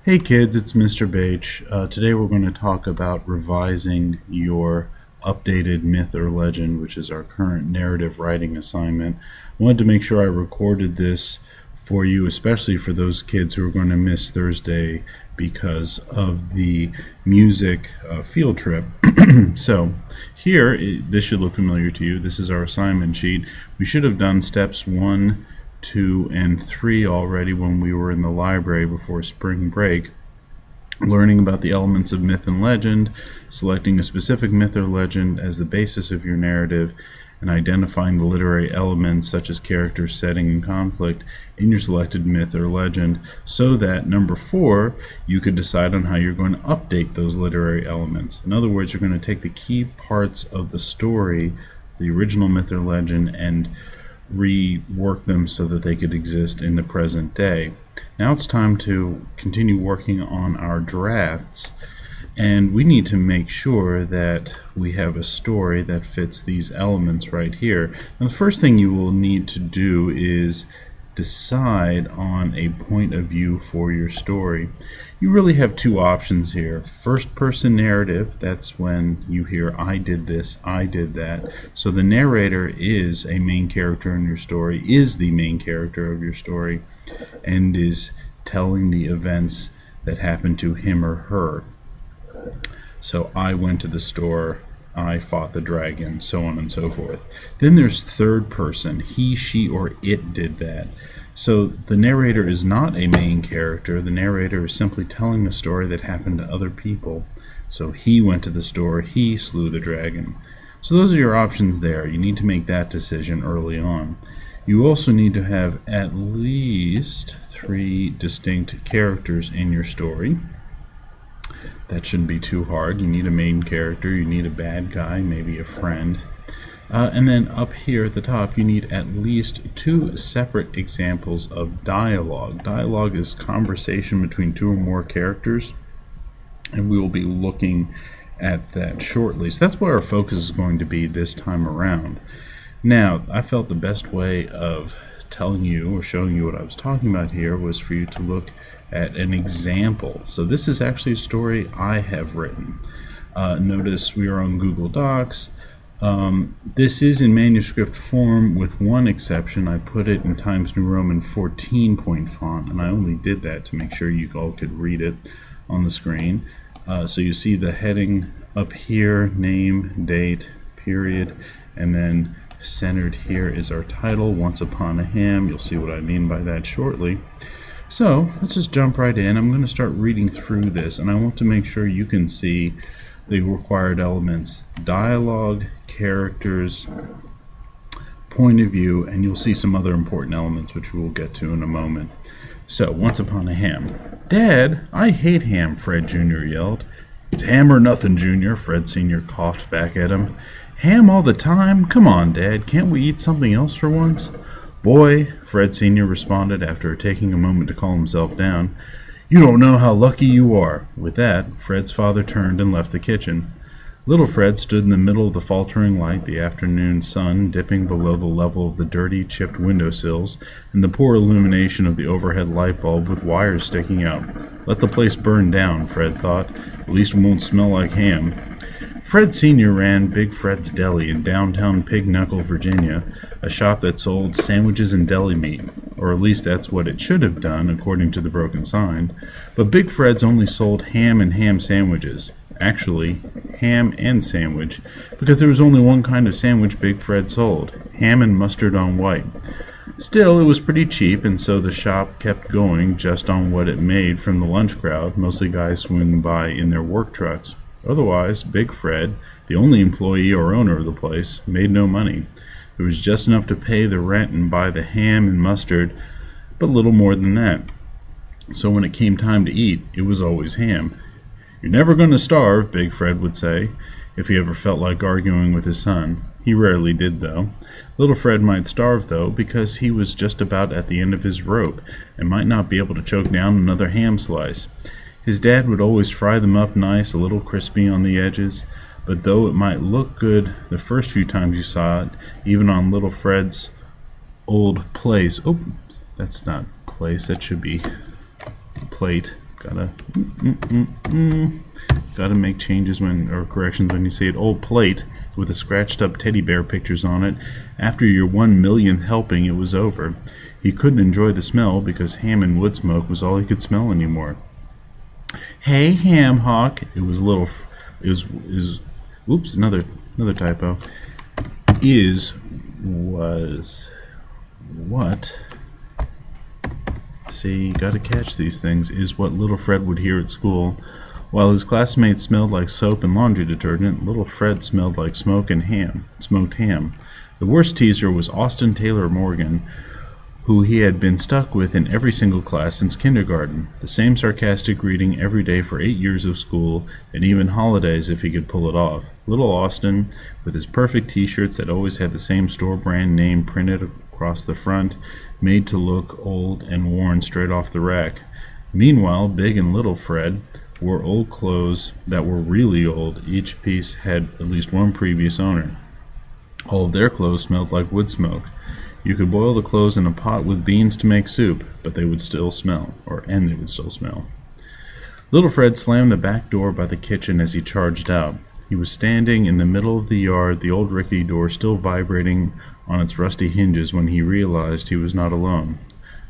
Hey kids, it's Mr. Bache. Today we're going to talk about revising your updated myth or legend, which is our current narrative writing assignment. I wanted to make sure I recorded this for you, especially for those kids who are going to miss Thursday because of the music field trip. So here, this should look familiar to you. This is our assignment sheet. We should have done steps 1, 2, and 3 already when we were in the library before spring break, learning about the elements of myth and legend, selecting a specific myth or legend as the basis of your narrative, and identifying the literary elements such as character, setting, and conflict in your selected myth or legend, so that number 4, you could decide on how you're going to update those literary elements. In other words, you're going to take the key parts of the story, the original myth or legend, and rework them so that they could exist in the present day. Now it's time to continue working on our drafts, and we need to make sure that we have a story that fits these elements right here. Now the first thing you will need to do is decide on a point of view for your story. You really have two options here. First person narrative, that's when you hear I did this, I did that. So the narrator is a main character in your story, is the main character of your story, and is telling the events that happened to him or her. So I went to the store, I fought the dragon, so on and so forth. Then there's third person, he, she, or it did that. So the narrator is not a main character. The narrator is simply telling a story that happened to other people. So he went to the store, he slew the dragon. So those are your options there. You need to make that decision early on. You also need to have at least 3 distinct characters in your story. That shouldn't be too hard. You need a main character, you need a bad guy, maybe a friend. And then up here at the top, you need at least 2 separate examples of dialogue. Dialogue is conversation between 2 or more characters, and we will be looking at that shortly. So that's where our focus is going to be this time around. Now, I felt the best way of telling you or showing you what I was talking about here was for you to look at an example. So this is actually a story I have written. Notice we are on Google Docs. This is in manuscript form with one exception. I put it in Times New Roman 14-point font, and I only did that to make sure you all could read it on the screen. So you see the heading up here, name, date, period, and then centered here is our title, Once Upon a Ham. You'll see what I mean by that shortly. So let's just jump right in. I'm going to start reading through this, and I want to make sure you can see the required elements: dialogue, characters, point of view, and you'll see some other important elements which we will get to in a moment. So, Once Upon a Ham. "Dad, I hate ham," Fred Jr. yelled. "It's ham or nothing, Jr., Fred Sr. coughed back at him. "Ham all the time? Come on, Dad, can't we eat something else for once?" "Boy," Fred Sr. responded after taking a moment to calm himself down, "you don't know how lucky you are." With that, Fred's father turned and left the kitchen. Little Fred stood in the middle of the faltering light, the afternoon sun dipping below the level of the dirty, chipped windowsills, and the poor illumination of the overhead light bulb with wires sticking out. Let the place burn down, Fred thought. At least it won't smell like ham. Fred Sr. ran Big Fred's Deli in downtown Pig Knuckle, Virginia, a shop that sold sandwiches and deli meat, or at least that's what it should have done, according to the broken sign. But Big Fred's only sold ham and ham sandwiches. Actually, ham and sandwich, because there was only one kind of sandwich Big Fred sold: ham and mustard on white. Still, it was pretty cheap, and so the shop kept going just on what it made from the lunch crowd, mostly guys swinging by in their work trucks. Otherwise, Big Fred, the only employee or owner of the place, made no money. It was just enough to pay the rent and buy the ham and mustard, but little more than that. So when it came time to eat, it was always ham. "You're never going to starve," Big Fred would say, if he ever felt like arguing with his son. He rarely did, though. Little Fred might starve, though, because he was just about at the end of his rope, and might not be able to choke down another ham slice. His dad would always fry them up nice, a little crispy on the edges, but though it might look good the first few times you saw it, even on Little Fred's old place — oh, that's not place, that should be plate. Gotta make changes or corrections when you say it. Old plate with the scratched up teddy bear pictures on it. After your 1 millionth helping, it was over. He couldn't enjoy the smell because ham and wood smoke was all he could smell anymore. Hey, Ham Hock. It was oops, another typo. Was what? See, you gotta catch these things. Is what little Fred would hear at school. While his classmates smelled like soap and laundry detergent, little Fred smelled like smoked ham. The worst teaser was Austin Taylor Morgan, who he had been stuck with in every single class since kindergarten. The same sarcastic greeting every day for 8 years of school, and even holidays if he could pull it off. Little Austin, with his perfect t-shirts that always had the same store brand name printed across the front, made to look old and worn straight off the rack. Meanwhile, Big and Little Fred wore old clothes that were really old. Each piece had at least one previous owner. All of their clothes smelled like wood smoke. You could boil the clothes in a pot with beans to make soup, but they would still smell. Little Fred slammed the back door by the kitchen as he charged out. He was standing in the middle of the yard, the old rickety door still vibrating on its rusty hinges when he realized he was not alone.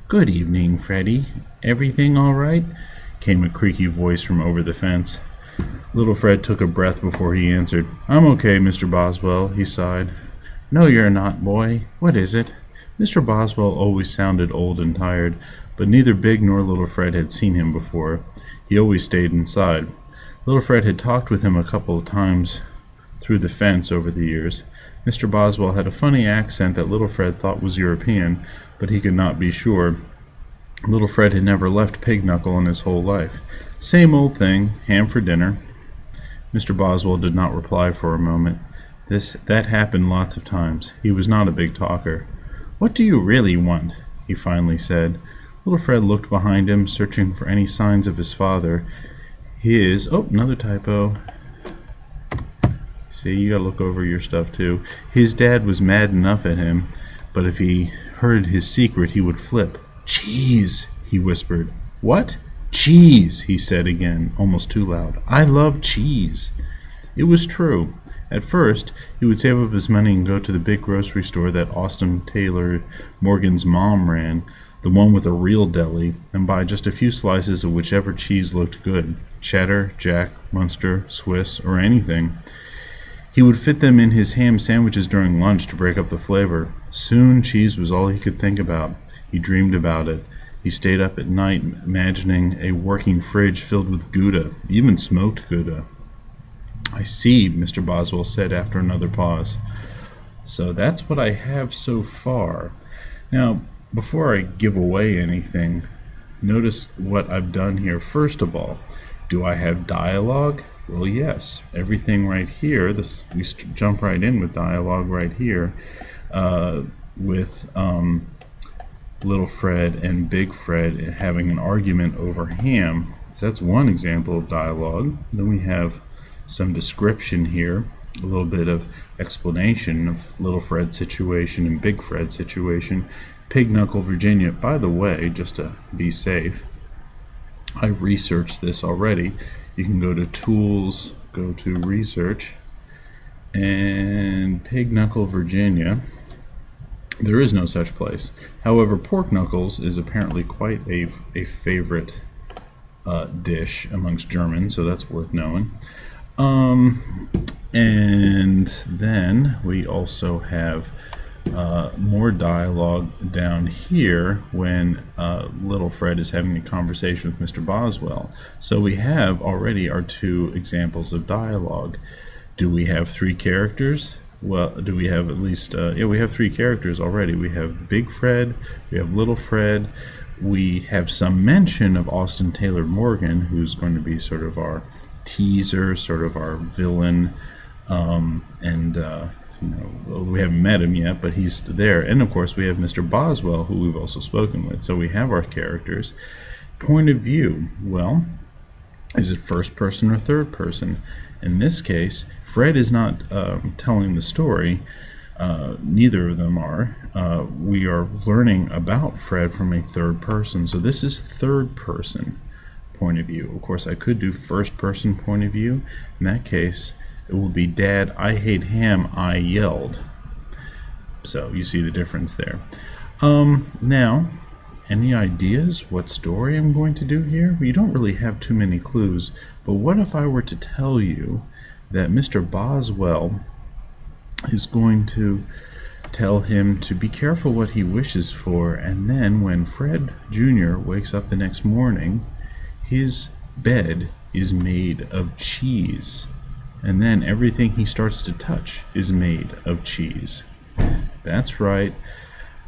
"Good evening, Freddie. Everything all right?" came a creaky voice from over the fence. Little Fred took a breath before he answered. "I'm okay, Mr. Boswell," he sighed. "No, you're not, boy. What is it?" Mr. Boswell always sounded old and tired, but neither Big nor Little Fred had seen him before. He always stayed inside. Little Fred had talked with him a couple of times through the fence over the years. Mr. Boswell had a funny accent that Little Fred thought was European, but he could not be sure. Little Fred had never left Pig-Knuckle in his whole life. "Same old thing. Ham for dinner." Mr. Boswell did not reply for a moment. That happened lots of times. He was not a big talker. "What do you really want?" he finally said. Little Fred looked behind him, searching for any signs of his father. Another typo. See, you gotta look over your stuff too. His dad was mad enough at him, but if he heard his secret, he would flip. "Cheese," he whispered. "What?" "Cheese," he said again, almost too loud. "I love cheese." It was true. At first, he would save up his money and go to the big grocery store that Austin Taylor Morgan's mom ran, the one with a real deli, and buy just a few slices of whichever cheese looked good, cheddar, Jack, Munster, Swiss, or anything. He would fit them in his ham sandwiches during lunch to break up the flavor. Soon cheese was all he could think about. He dreamed about it. He stayed up at night imagining a working fridge filled with Gouda, even smoked Gouda. "I see," Mr. Boswell said after another pause. "So that's what I have so far. Now, before I give away anything, notice what I've done here. First of all, do I have dialogue? Well, yes. Everything right here, we jump right in with dialogue right here with Little Fred and Big Fred having an argument over ham. So that's one example of dialogue. Then we have some description here, a little bit of explanation of Little Fred's situation and Big Fred's situation. Pig-Knuckle, Virginia. By the way, just to be safe, I researched this already. You can go to Tools, go to Research, and Pig-Knuckle, Virginia. There is no such place. However, pork knuckles is apparently quite a favorite dish amongst Germans, so that's worth knowing. And then we also have more dialogue down here when Little Fred is having a conversation with Mr. Boswell. So we have already our two examples of dialogue. Do we have three characters? Well, do we have at least, we have three characters already. We have Big Fred, we have Little Fred, we have some mention of Austin Taylor Morgan, who's going to be sort of our teaser, sort of our villain, we haven't met him yet, but he's there. And of course we have Mr. Boswell, who we've also spoken with. So we have our characters. Point of view, well, is it first person or third person? In this case, Fred is not telling the story. Neither of them are. We are learning about Fred from a third person. So this is third person. point of view. Of course, I could do first person point of view. In that case, it will be, Dad, I hate ham, I yelled. So you see the difference there. Now, any ideas what story I'm going to do here? Well, you don't really have too many clues, but what if I were to tell you that Mr. Boswell is going to tell him to be careful what he wishes for, and then when Fred Jr. wakes up the next morning, his bed is made of cheese, and then everything he starts to touch is made of cheese. That's right.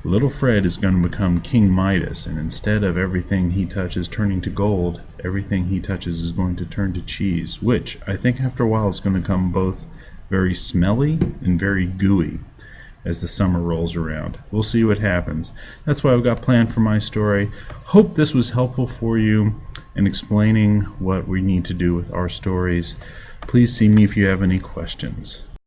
Little Fred is going to become King Midas, and instead of everything he touches turning to gold, everything he touches is going to turn to cheese, which I think after a while is going to become both very smelly and very gooey as the summer rolls around. We'll see what happens. That's what I've got planned for my story. Hope this was helpful for you in explaining what we need to do with our stories. Please see me if you have any questions.